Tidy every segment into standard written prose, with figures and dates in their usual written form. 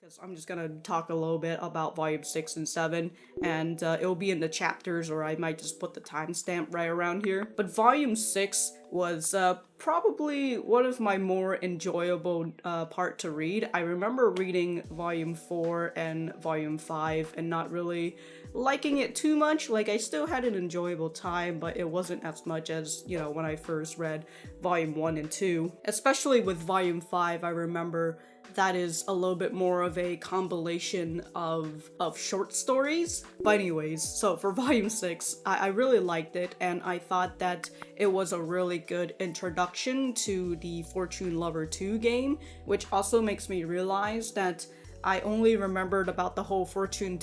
because I'm just gonna talk a little bit about volume 6 and 7, and it'll be in the chapters, or I might just put the timestamp right around here. But volume 6 was probably one of my more enjoyable part to read. I remember reading volume 4 and volume 5 and not really liking it too much. Like, I still had an enjoyable time, but it wasn't as much as, you know, when I first read volume 1 and 2. Especially with volume 5, I remember that is a little bit more of a compilation of short stories. But anyways, so for volume 6, I really liked it, and I thought that it was a really good introduction to the Fortune Lover 2 game, which also makes me realize that I only remembered about the whole Fortune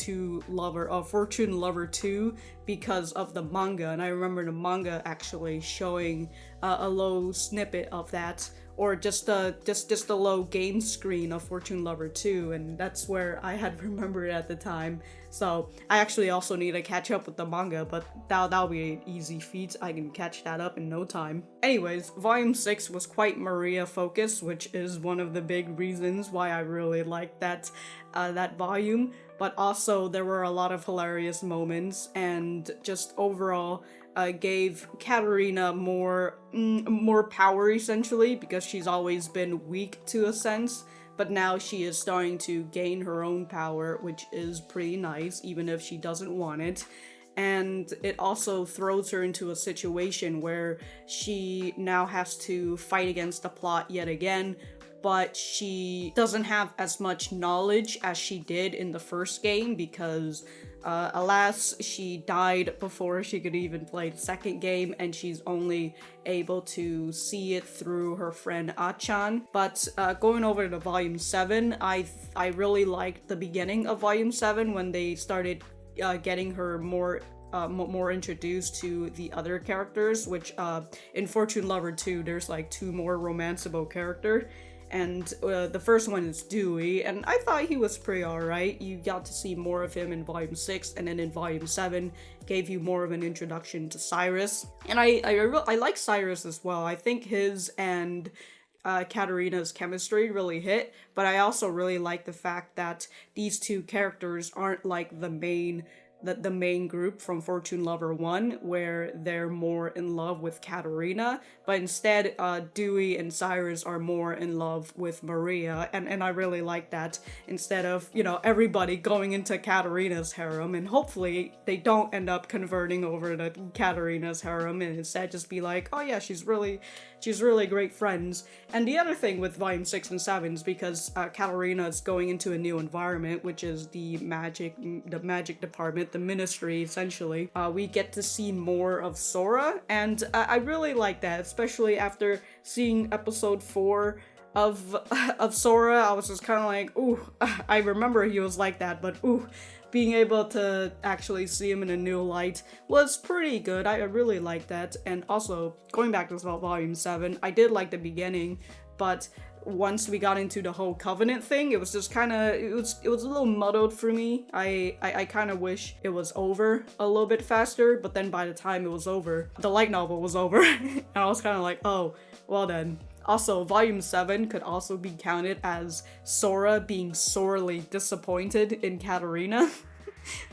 Lover 2 because of the manga, and I remember the manga actually showing a low snippet of that, or just a low game screen of Fortune Lover 2, and that's where I had remembered at the time. So I actually also need to catch up with the manga, but that'll be an easy feat. I can catch that up in no time. Anyways, volume 6 was quite Maria focused, which is one of the big reasons why I really liked that volume. But also there were a lot of hilarious moments, and just overall gave Katarina more power, essentially, because she's always been weak to a sense, but now she is starting to gain her own power, which is pretty nice, even if she doesn't want it. And it also throws her into a situation where she now has to fight against the plot yet again, but she doesn't have as much knowledge as she did in the first game because alas, she died before she could even play the second game, and she's only able to see it through her friend Achan. But going over to volume 7, I really liked the beginning of volume 7 when they started getting her more introduced to the other characters, which in Fortune Lover 2 there's like 2 more romanceable characters. And the first one is Dewey, and I thought he was pretty alright. You got to see more of him in volume 6, and then in volume 7 gave you more of an introduction to Cyrus. And I like Cyrus as well. I think his and Katarina's chemistry really hit, but I also really like the fact that these two characters aren't like the main group from Fortune Lover 1, where they're more in love with Katarina, but instead Dewey and Cyrus are more in love with Maria, and I really like that, instead of, you know, everybody going into Katarina's harem, and hopefully they don't end up converting over to Katarina's harem, and instead just be like, oh yeah, she's really great friends. And the other thing with volume 6 and 7 is because Katarina is going into a new environment, which is the magic department, the ministry, essentially. We get to see more of Sora, and I really like that, especially after seeing episode 4 of Sora. I was just kind of like, ooh, I remember he was like that, but ooh, being able to actually see him in a new light was pretty good. I really liked that. And also, going back to volume 7, I did like the beginning, but once we got into the whole Covenant thing, it was just kind of, it was a little muddled for me. I kind of wish it was over a little bit faster, but then by the time it was over, the light novel was over, and I was kind of like, oh, well then. Also, volume 7 could also be counted as Sora being sorely disappointed in Katarina.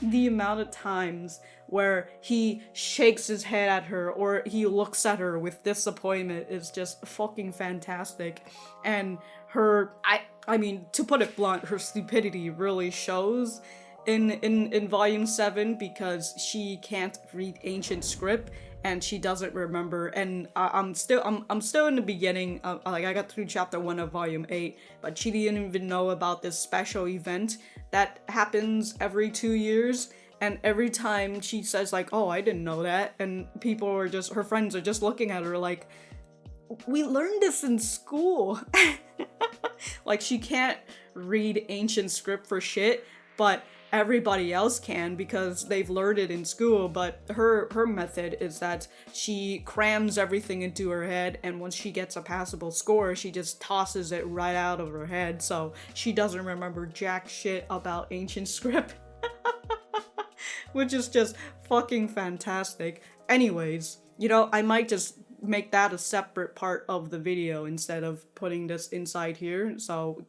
The amount of times where he shakes his head at her or he looks at her with disappointment is just fucking fantastic. And I mean, to put it blunt, her stupidity really shows in volume 7 because she can't read ancient script and she doesn't remember, and I'm still in the beginning. Like, I got through chapter 1 of volume 8, but she didn't even know about this special event that happens every 2 years, and every time she says like, oh, I didn't know that, and her friends are just looking at her like, we learned this in school. Like, she can't read ancient script for shit, but everybody else can because they've learned it in school. But her method is that she crams everything into her head, and once she gets a passable score, she just tosses it right out of her head, so she doesn't remember jack shit about ancient script. Which is just fucking fantastic. Anyways, you know, I might just make that a separate part of the video instead of putting this inside here, so